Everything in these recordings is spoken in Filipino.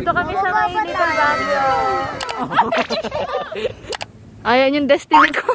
Dito kami sa may Little Baguio. Ayan yung destiny ko.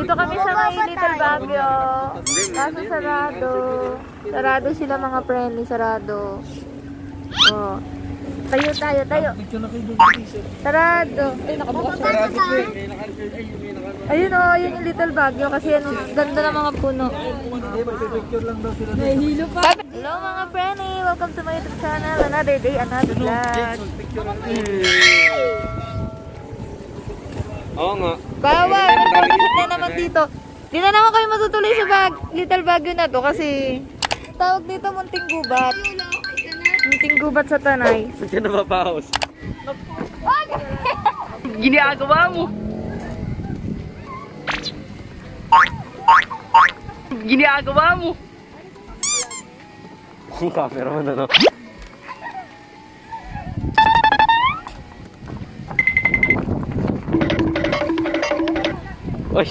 Dito kami sa may Little Baguio. Kaso sarado. Sarado sila mga friendly, sarado. Oh. Tayo. Sarado. Ay, nakabukas sarado. Ayun oh, yun yung Little Baguio kasi ano, ganda ng mga puno. Hello mga friendly, welcome to my YouTube channel. Another day, another vlog. Oo nga. Bawal! Nagpapasok na naman dito. Di na naman kayo matutuloy sa Little Baguio na to kasi tawag dito Munting Gubat. Munting Gubat sa Tanay. Saan ka napapaos? Ginagawa mo! Ginagawa mo! Yung camera mo na no? Oy!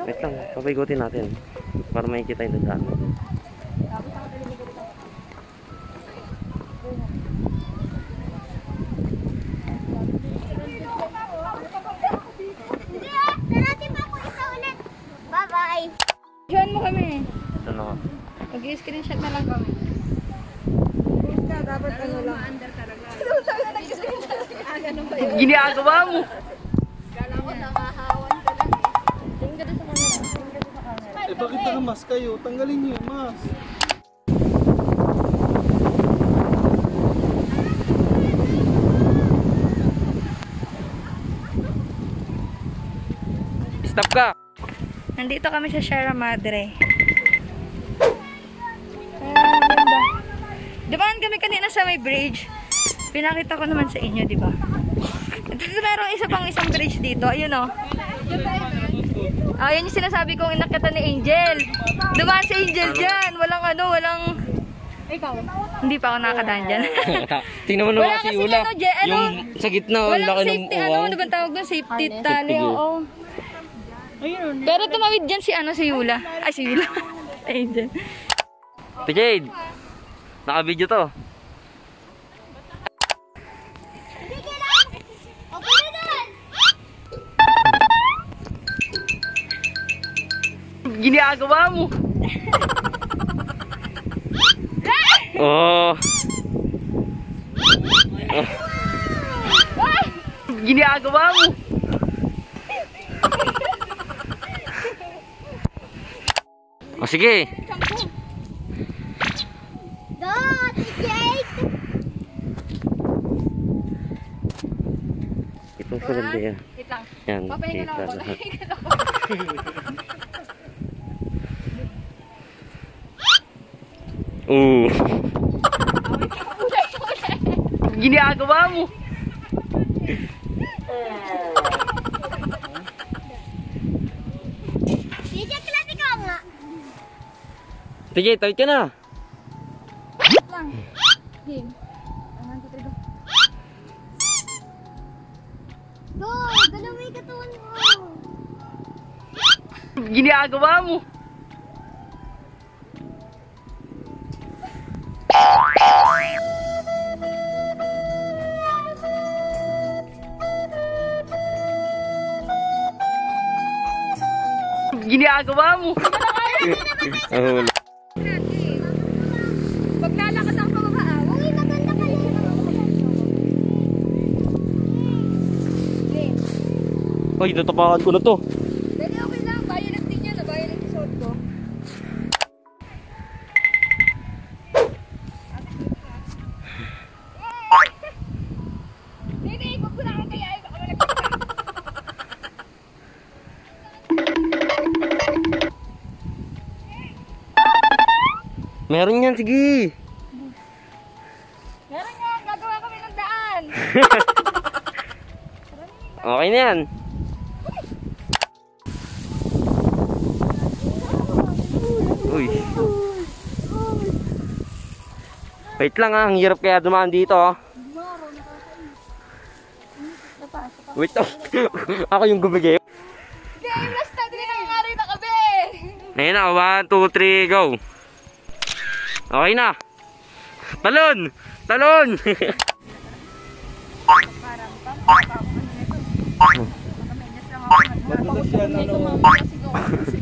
Wait lang, papaigutin natin para makikita yung daan. Darating pa ako isa ulit. Bye-bye. Diyan mo kami. Ito na. Mag-i-screenshot na lang kami. Dapat ano lang. Under talaga. Ginagawa mo! Kala ko nakahawan ka lang eh. Tingin ka doon sa camera. Eh bakit naka-mask kayo? Tanggalin niyo yung mask. Stop ka! Nandito kami sa Sierra Madre. Ayan, ganda. Dumaan kami kanina sa may bridge. Pinakita ko naman sa inyo, di ba? Merong isang bridge dito. Ayun o. Ayan yung sinasabi kong inakita ni Angel. Dumaan si Angel dyan. Walang... Ikaw? Hindi pa ako nakakadaan dyan. Tingnan mo naman si Ula. Yung sa gitna, walang laki ng safety, uwang. ano ba tawag doon? Safety tali, oo. Pero tumawid dyan si Yula. Ay, si Yula. Angel. Jade! Naka-video to. Ginagawa mo! Oh! Ginagawa mo! O sige! Itong sunod na yan. Wait lang. Yan. Papahinga lang ako. Oo. Ginagawa mo. DJ, kilati ka nga. Sige, tawid ka na. lang. Game. Go! Ganun may katawan mo. Ginagawa mo. Ginagawa mo. Nahuli. Paglalakad ang pamamaaw. Uy, maganda ka rin. Uy, natapakan ko na to. Dali, okay lang. Violet din yan. Violet yung suot ko. Hindi, huwag ko na akong kayain. Baka malagay ka. Meron yan, sige. Meron nga. Gagawa kami ng daan. Okay na yan. Uy. Wait lang ah, ang hirap kaya dumaan dito ah. Wait lang. Ako yung gumigay. Game, last na. Dili na nga rin na kami. Ayun na, 1, 2, 3, go. Okay na. Talon! Talon! Madulas yan, ano.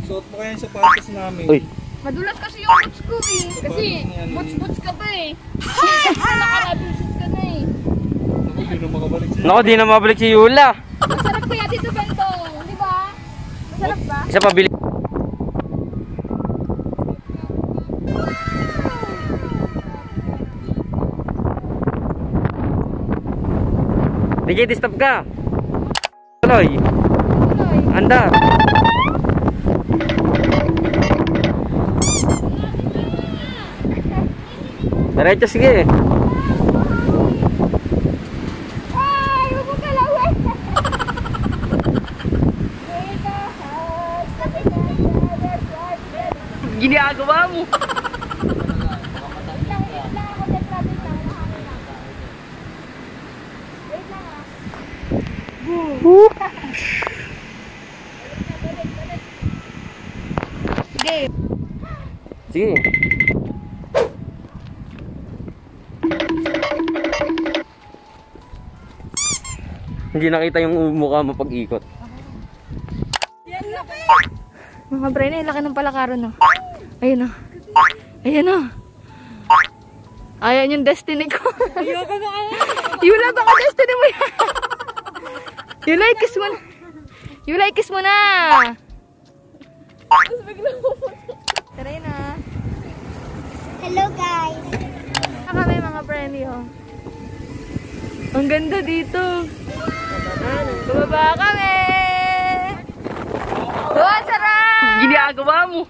Suot mo kaya yung sapatos namin. Uy. Madulas kasi yung boots ko eh. Kasi boots ka pa eh. Nakarabisis ka na eh. Hindi na makabalik siya. Naku, di na mabalik si Yula. Masarap kaya dito, Bento. Di ba? Masarap ba? Isa pabili. DJ, stop ka. Tuloy. Anda. Diretso, sige. Ay, huwag mo kalawin. Ginagawa mo. Sige. Sige. Hindi nakita yung mukha mo pag-ikot. Mga Brenna, laki ng palakaron no. Ayun o. Ayun o. Ayan yung destiny ko. Ayoko na Yula, baka destiny mo yan. Yula, kiss mo na. Yula, kiss mo na. Tara na. Hello guys. Kami mga Brenny oh. Ang ganda dito. Bumaba kami. Oh, sarap! Ginagawa mo.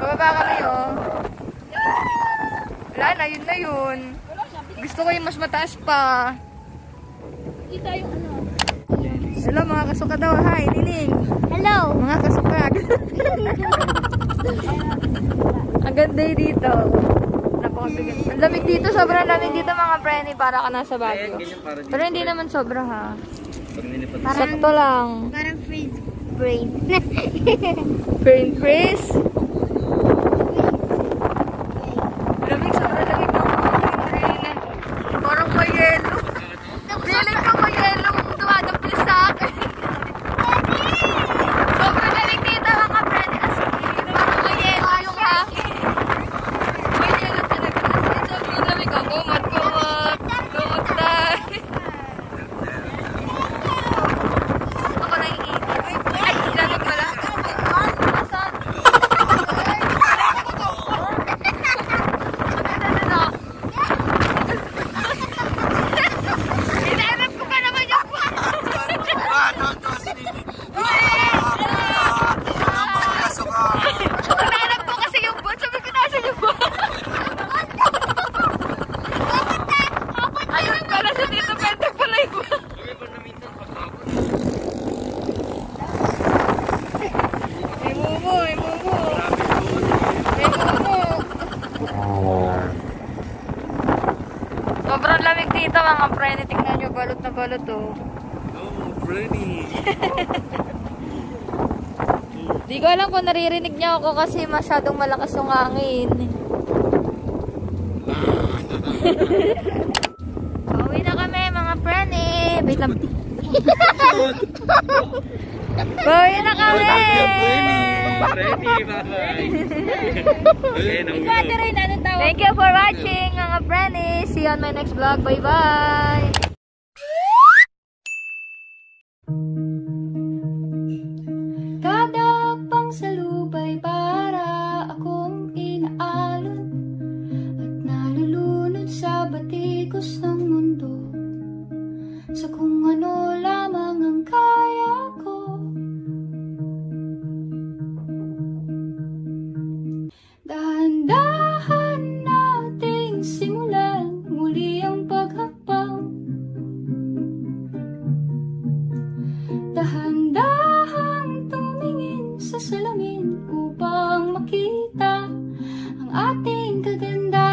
Bumaba kami oh. Wala na, yun na yun. Gusto ko yung mas mataas pa. Kita yung ano. Hello mga kasuka daw. Hi, Nining. Hello. Mga kasuka. Ang ganda yung dito. Napakabigay. Ang lamig dito. Sobrang lamig dito mga Brenny. Para ka nasa Baguio. Pero hindi naman sobra ha. Sakto lang. Parang freeze brain. Brain freeze. Lamig, sobrang lamig ng mga. Parang may yelo. Feeling ko may yelo kung dumadaplis sa akin. Sobrang lamig dito mga Brenny. As in, parang may yelo yung hangin. May yelo talaga. As in, sobrang lamig ako. Kumot. Kumot tayo. Ako na iinit. Ay, lamig pala. Asan? Hinahanap ko pa naman yung hinahanap ko kasi yung bot. Sabi ko nasa yung bot. Ayun pala sa dito. Pwede pala yung bot. May mumu. May mumu. May mumu. Sobrang lamig dito mga friend. Tingnan nyo, balot na balot oh. Di ko alam kung naririnig niya ako kasi masyadong malakas yung hangin. Pauwi na kami mga friend eh. Wait lang. Pauwi na kami! Ready, bye-bye. Thank you for watching, mga Brennies. See you on my next vlog. Bye-bye! Kada pangsalubay para akong inaalon at nalulunod sa batikos ng mundo, sa kung ano lamang ang kaya ko. Dahan-dahan nating simulan muli ang paghakbang. Dahan-dahan tumingin sa salamin upang makita ang ating kagandahan.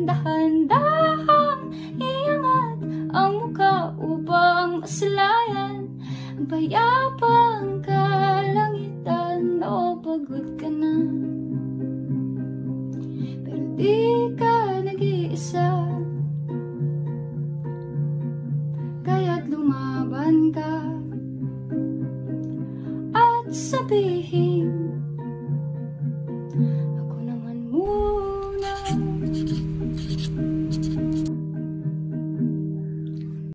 Dahan-dahan iangat ang muka upang masalayan ang payapang kalangitan. O pagod ka na, pero di ka nag-iisa, kaya't lumaban ka at sabihin